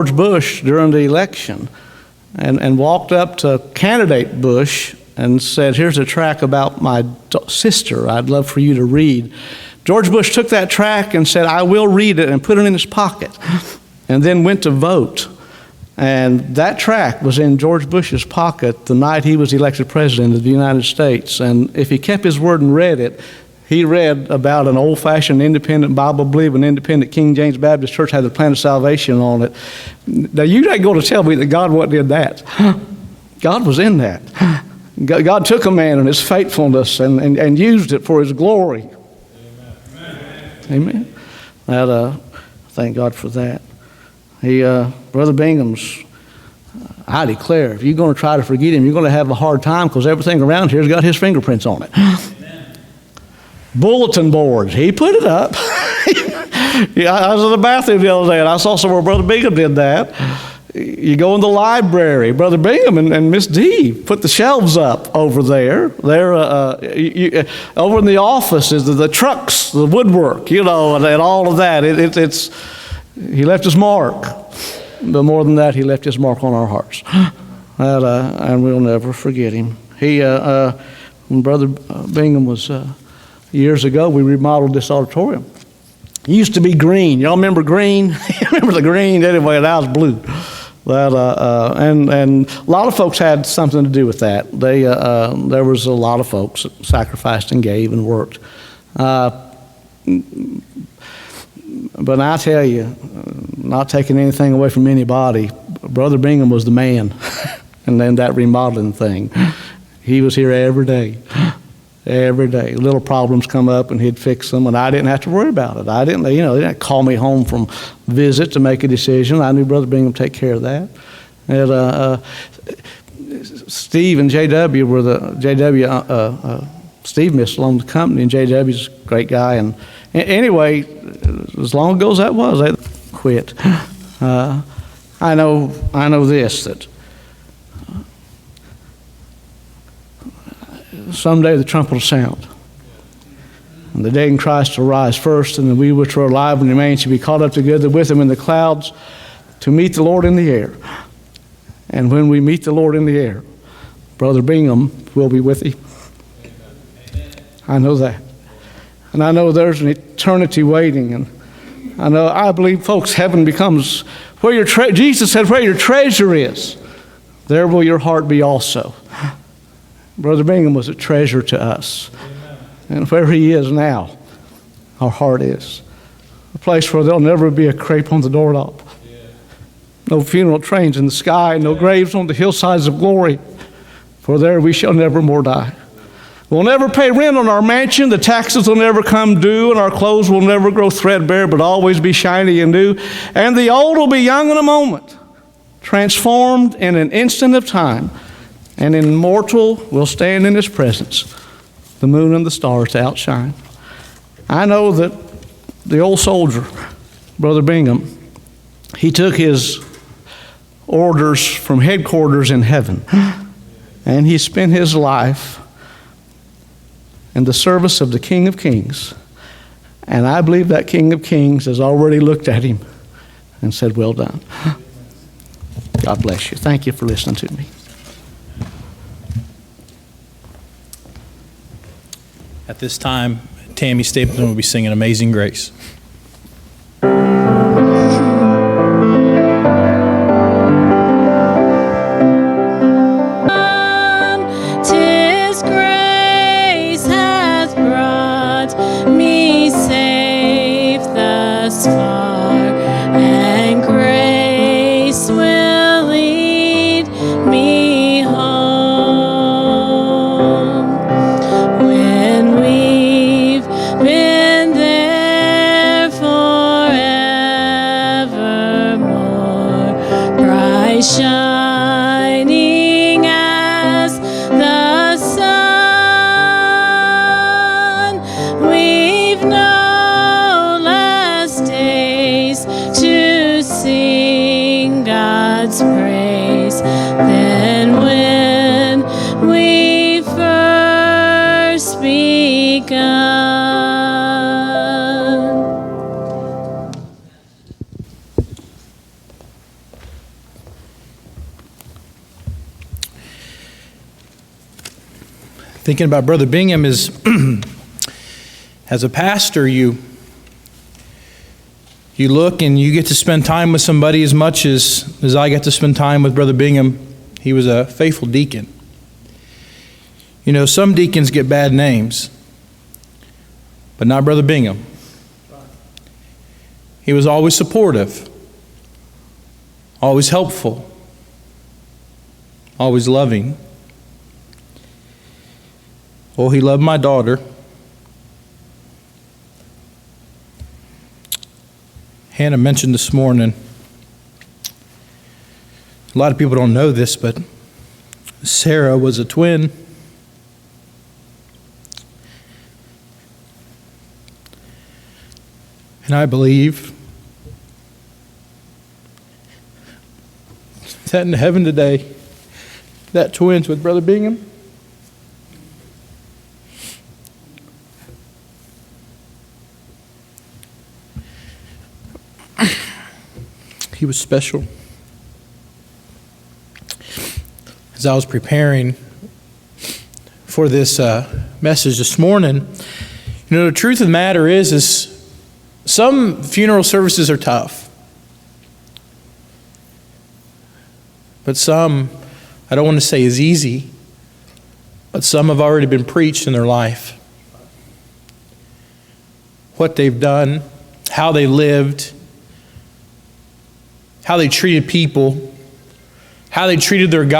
George Bush during the election and walked up to candidate Bush and said, "Here's a tract about my sister I'd love for you to read." George Bush took that tract and said, "I will read it," and put it in his pocket, and then went to vote. And that tract was in George Bush's pocket the night he was elected president of the United States. And if he kept his word and read it, he read about an old-fashioned independent Bible-believing independent King James Baptist church had the plan of salvation on it. Now, you ain't going to tell me that God did that. God was in that. God took a man and his faithfulness and used it for his glory. Amen. Thank God for that. Brother Bingham's, I declare, if you're going to try to forget him, you're going to have a hard time because everything around here has got his fingerprints on it. Bulletin boards, he put it up. Yeah, I was in the bathroom the other day and I saw somewhere Brother Bingham did that. You go in the library, Brother Bingham and Miss D put the shelves up over there. They're over in the office is the trucks, the woodwork, and all of that. He left his mark, but more than that, he left his mark on our hearts, and we'll never forget him. When Brother Bingham was years ago, we remodeled this auditorium. It used to be green. Y'all remember green? Remember the green? Anyway, now it's blue. And a lot of folks had something to do with that. There was a lot of folks that sacrificed and gave and worked. But I tell you, not taking anything away from anybody, Brother Bingham was the man. And then that remodeling thing, he was here every day. Every day. Little problems come up and he'd fix them, and I didn't have to worry about it. They didn't call me home from visit to make a decision. I knew Brother Bingham would take care of that. And Steve and JW were Steve Missel owned the company, and JW's a great guy. And anyway, as long ago as that was, they quit. I know this, that someday the trumpet will sound, and the dead in Christ will rise first, and then we which are alive and remain shall be caught up together with him in the clouds to meet the Lord in the air. And when we meet the Lord in the air, Brother Bingham will be with him. I know that. And I know there's an eternity waiting, and I believe, folks, heaven becomes where your Jesus said, where your treasure is, there will your heart be also. Brother Bingham was a treasure to us. Amen. And where he is now, our heart is. A place where there'll never be a crepe on the doorknob. Yeah. No funeral trains in the sky, no graves on the hillsides of glory. For there we shall never more die. We'll never pay rent on our mansion, the taxes will never come due, and our clothes will never grow threadbare, but always be shiny and new. And the old will be young in a moment, transformed in an instant of time. And immortal will stand in his presence, the moon and the stars to outshine. I know that the old soldier, Brother Bingham, he took his orders from headquarters in heaven, and he spent his life in the service of the King of Kings. And I believe that King of Kings has already looked at him and said, "Well done." God bless you. Thank you for listening to me. At this time, Tammy Stapleton will be singing Amazing Grace. Tis grace hath brought me safe thus far, and grace will lead me home. When we've been there forevermore, bright shining as the sun, we've no less days to sing God's praise than when we first begun. thinking about Brother Bingham is, as a pastor, you look and you get to spend time with somebody as much as I got to spend time with Brother Bingham. He was a faithful deacon. You know, some deacons get bad names, but not Brother Bingham. He was always supportive, always helpful, always loving. Oh, he loved my daughter. Hannah mentioned this morning, a lot of people don't know this, but Sarah was a twin. And I believe that in heaven today, that twins with Brother Bingham. He was special. As I was preparing for this message this morning, you know, the truth of the matter is some funeral services are tough. But some, I don't want to say is easy, but some have already been preached in their life. What they've done, how they lived, how they treated people, how they treated their God.